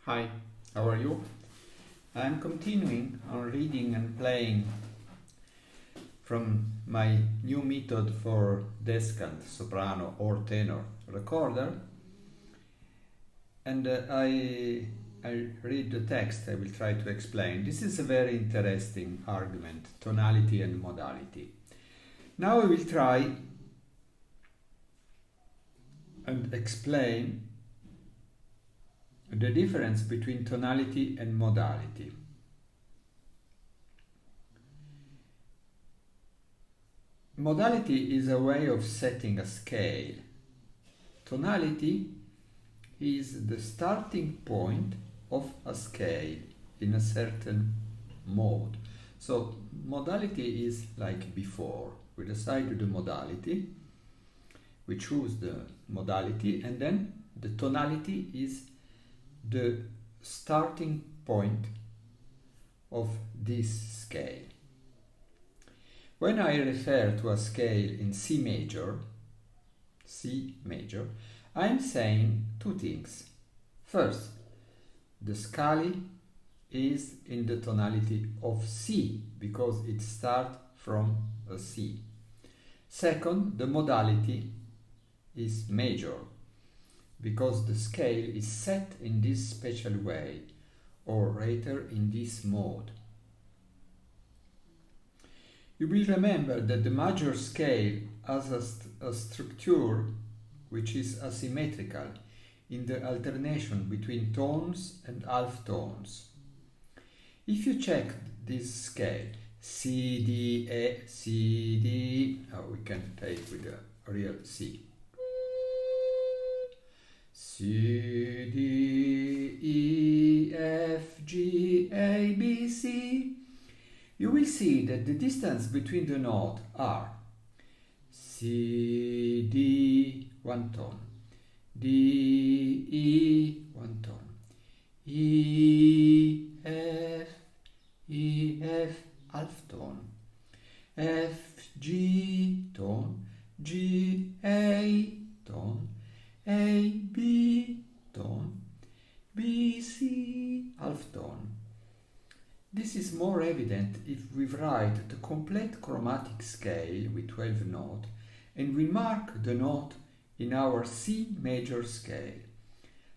Hi, how are you? I'm continuing on reading and playing from my new method for descant, soprano or tenor recorder, and I read the text. I will try to explain. This is a very interesting argument, tonality and modality. Now I will try and explain the difference between tonality and modality. Modality is a way of setting a scale. Tonality is the starting point of a scale in a certain mode. So modality is like before. We decide the modality, we choose the modality, and then the tonality is the starting point of this scale. When I refer to a scale in C major, I am saying two things. First, the scale is in the tonality of C because it starts from a C. Second, the modality is major because the scale is set in this special way, or rather in this mode. You will remember that the major scale has a structure which is asymmetrical in the alternation between tones and half tones. If you check this scale, C, D, E, C, D, we can take with a real C. C, D, E, F, G, A, B, C. You will see that the distance between the notes are C, D, one tone, D, E, one tone, E, F, half tone, F, G, tone, G, A, tone, A, B, tone, B, C, half tone. This is more evident if we write the complete chromatic scale with 12 notes and we mark the note in our C major scale.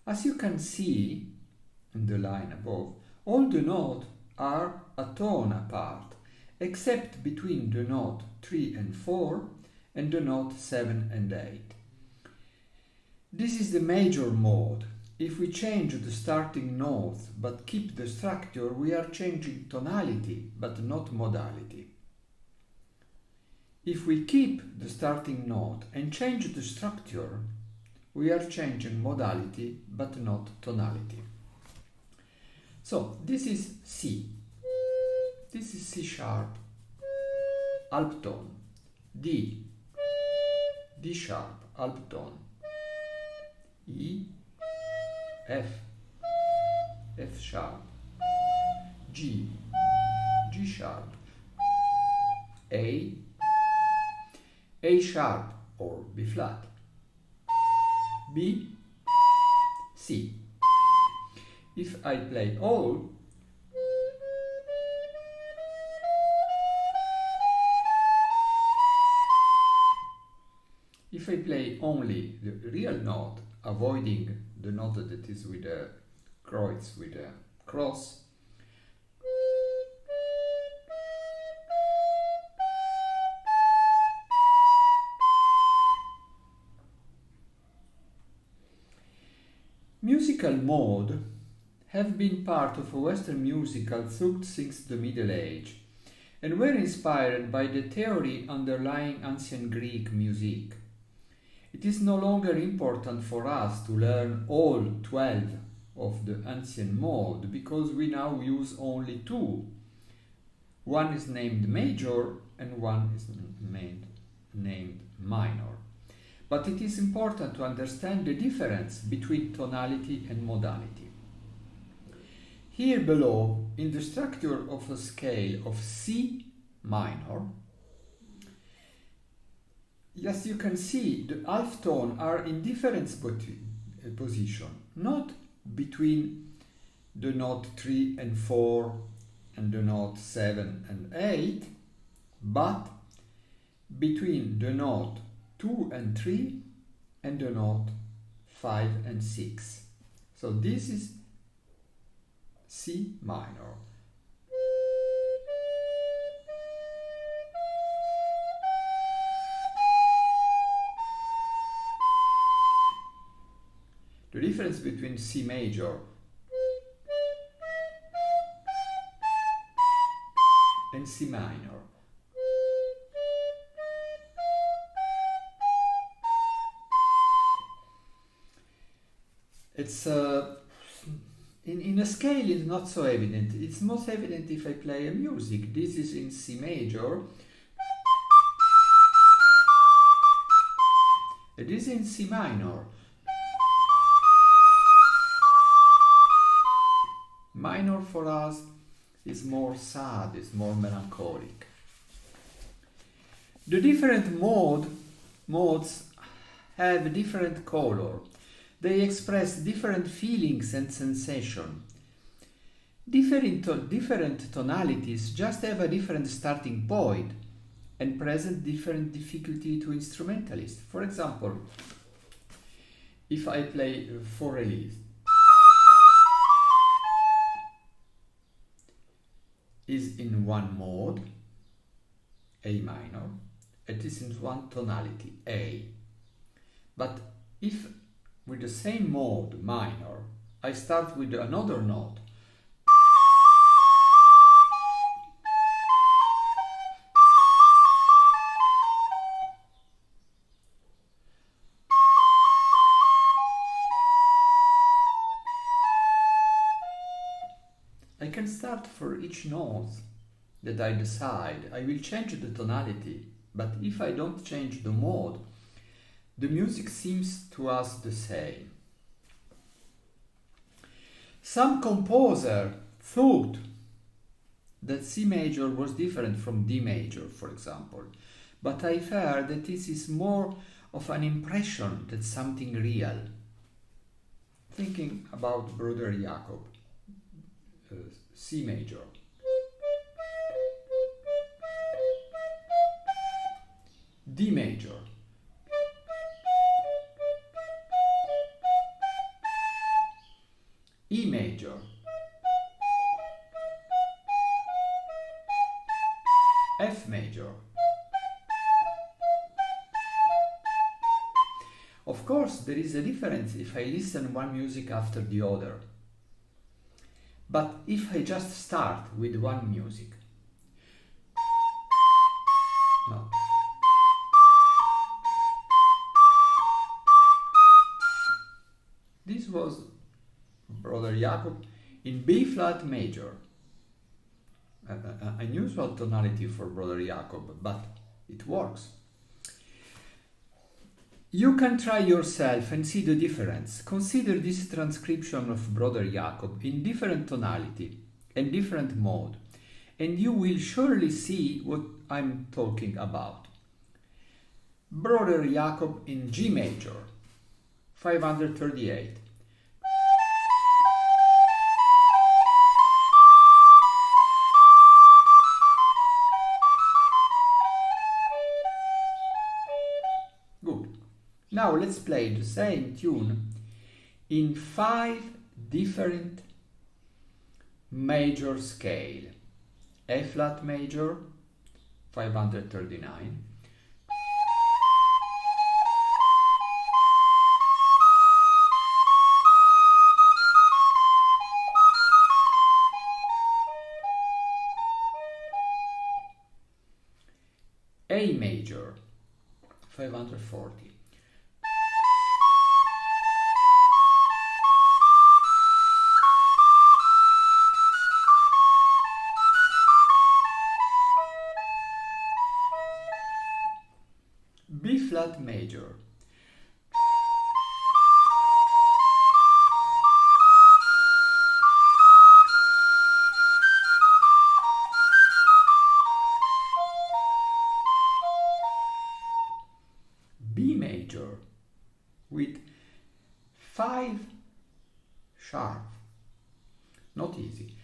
As you can see in the line above, all the notes are a tone apart, except between the note 3 and 4 and the note 7 and 8. This is the major mode. If we change the starting notes but keep the structure, we are changing tonality but not modality. If we keep the starting note and change the structure, we are changing modality but not tonality. So this is C. This is C sharp, half tone, D, D sharp, half tone, E, F, F sharp, G, G sharp, A sharp or B flat, B, C. If I play all, if I play only the real note, avoiding the note that is with a kreuz, with a cross, musical mode have been part of Western musical thought since the Middle Age and were inspired by the theory underlying ancient Greek music. It is no longer important for us to learn all 12 of the ancient mode because we now use only two. One is named major and one is named minor. But it is important to understand the difference between tonality and modality. Here below, in the structure of a scale of C minor, as you can see, the half tone are in different position, not between the note 3 and 4 and the note 7 and 8, but between the note 2 and 3 and the note 5 and 6. So this is C minor. The difference between C major and C minor. It's in a scale it's not so evident. It's most evident if I play a music. This is in C major. It is in C minor. Minor for us is more sad, is more melancholic. The different modes have different color. They express different feelings and sensation. Different tonalities just have a different starting point and present different difficulty to instrumentalists. For example, if I play for release, is in one mode, A minor, it is in one tonality, A. But if with the same mode, minor, I start with another note, I can start for each note that I decide. I will change the tonality, but if I don't change the mode, the music seems to us the same. Some composer thought that C major was different from D major, for example, but I fear that this is more of an impression than something real. Thinking about Brother Jacob, C major. D major. E major. F major. Of course, there is a difference if I listen one music after the other. But if I just start with one music, no. This was Brother Jacob in B flat major. An unusual tonality for Brother Jacob, but it works. You can try yourself and see the difference. Consider this transcription of Brother Jacob in different tonality and different mode, and you will surely see what I'm talking about. Brother Jacob in G major, 538. Good. Now let's play the same tune in 5 different major scale. A flat major, 539. A major, 540. B flat major, B major with 5 sharp, not easy.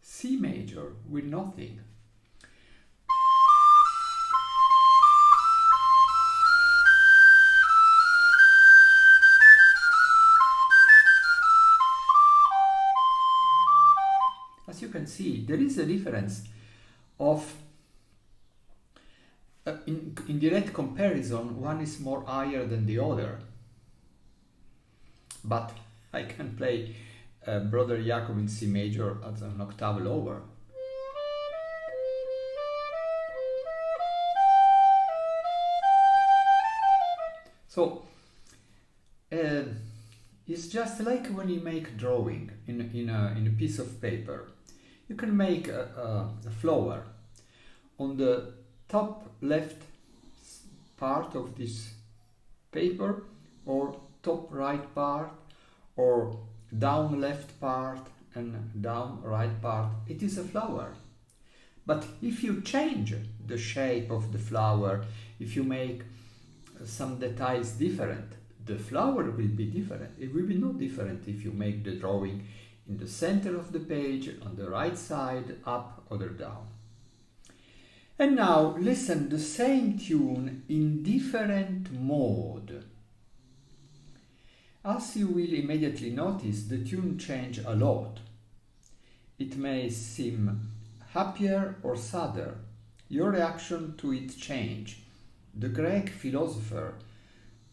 C major with nothing. As you can see, there is a difference of in direct comparison, one is more higher than the other. But I can play Brother Jacob in C major at an octave lower. So it's just like when you make a drawing in a piece of paper. You can make a flower. On the top left part of this paper, or top right part, or down left part and down right part, it is a flower. But if you change the shape of the flower, if you make some details different, the flower will be different. It will be no different if you make the drawing in the center of the page, on the right side, up or down. And now listen the same tune in different mode. As you will immediately notice, the tune change a lot. It may seem happier or sadder. Your reaction to its change. The Greek philosophers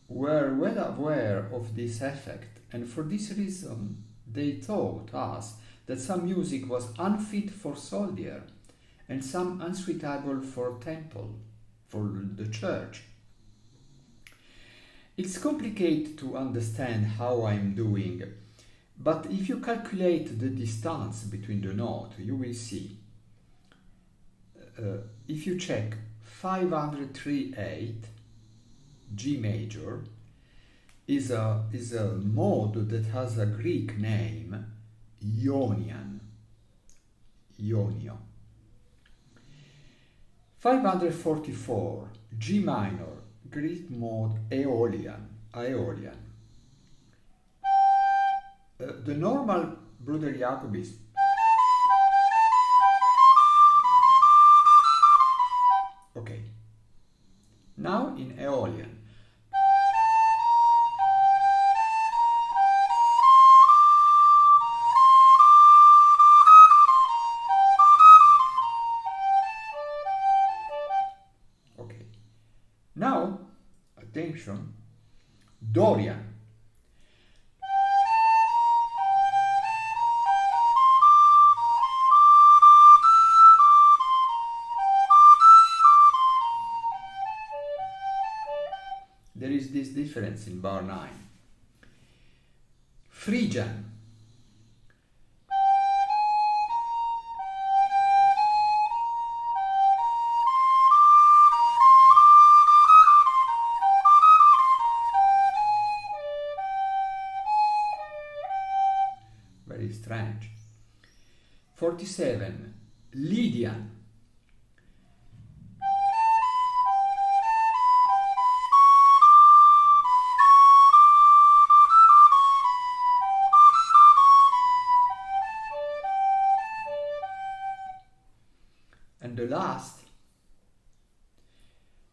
were well aware of this effect, and for this reason they taught us that some music was unfit for soldier and some unsuitable for temple, for the church. It's complicated to understand how I'm doing, but if you calculate the distance between the notes, you will see. If you check 503.8 G major is a mode that has a Greek name, Ionian. Ionio. 544 G minor, Greek mode Aeolian. The normal Brother Jacob is okay. Now in Aeolian. Okay. Now, attention, Dorian. There is this difference in bar 9. Phrygian. Very strange. 47. Lydian. And the last,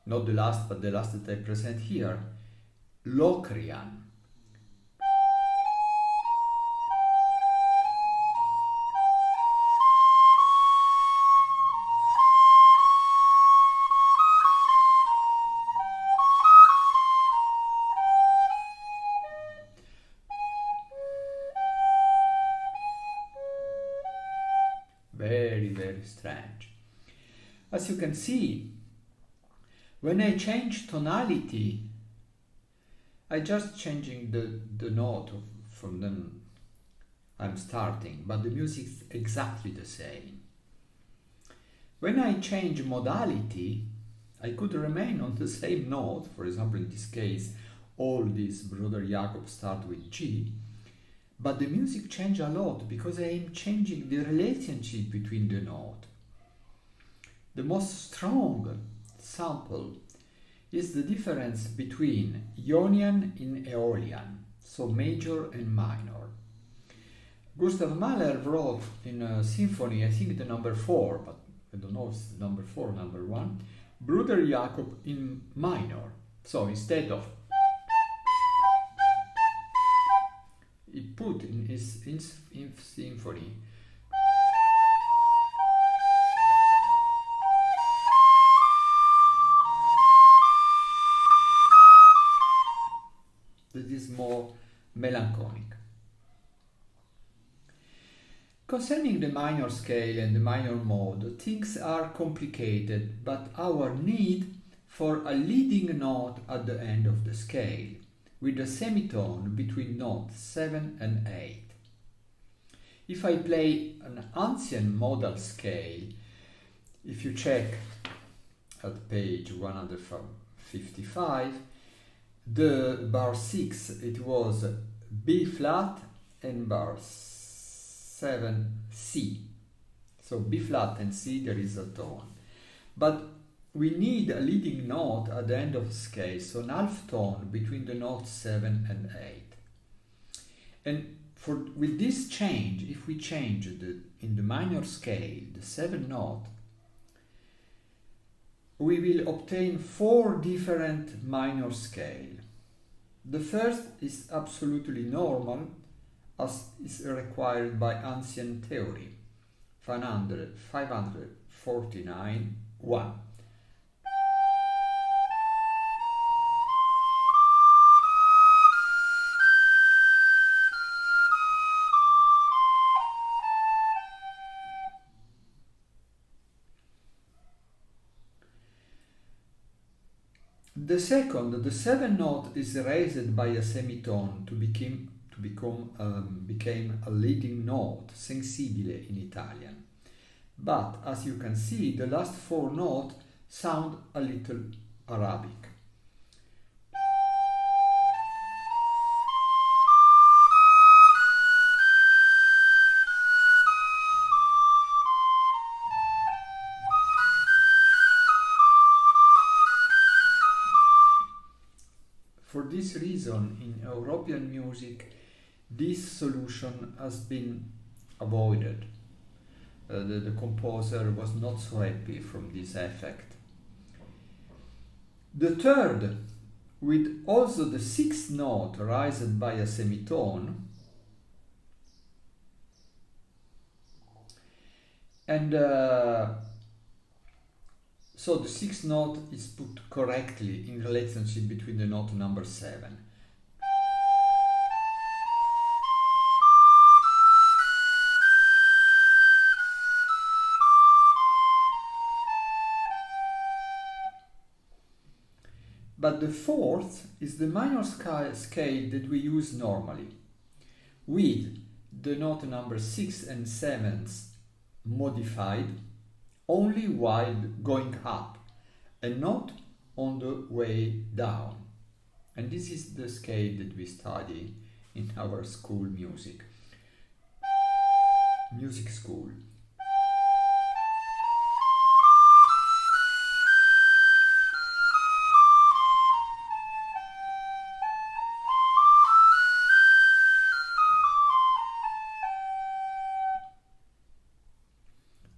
not the last, but the last that I present here, Locrian. Very, very strange. As you can see, when I change tonality, I just changing the note from them I'm starting, but the music is exactly the same. When I change modality, I could remain on the same note. For example, in this case, all these Brother Jacob start with G, But the music changed a lot because I am changing the relationship between the note. The most strong sample is the difference between Ionian and Aeolian, so major and minor. Gustav Mahler wrote in a symphony, I think the number 4, but I don't know if it's number 4 or number 1, Bruder Jakob in minor. So instead of he put in his symphony that is more melancholic. Concerning the minor scale and the minor mode, things are complicated, but our need for a leading note at the end of the scale, with a semitone between notes 7 and 8. If I play an ancient modal scale, if you check at page 155, the bar 6, it was B flat and bar 7 C. So B flat and C, there is a tone. But we need a leading note at the end of the scale, so an half tone between the notes 7 and 8. And with this change, if we change in the minor scale, the 7th note, we will obtain 4 different minor scales. The first is absolutely normal, as is required by ancient theory, 549, 1. The second, the 7th note, is raised by a semitone became a leading note, sensibile in Italian. But as you can see, the last 4 notes sound a little Arabic. For this reason, in European music, this solution has been avoided. The composer was not so happy from this effect. The third, with also the 6th note raised by a semitone, and so the 6th note is put correctly in relationship between the note number 7. But the 4th is the minor scale that we use normally, with the note number 6 and 7 modified only while going up and not on the way down. And this is the scale that we study in our school music school.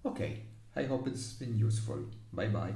Okay, I hope it's been useful. Bye bye.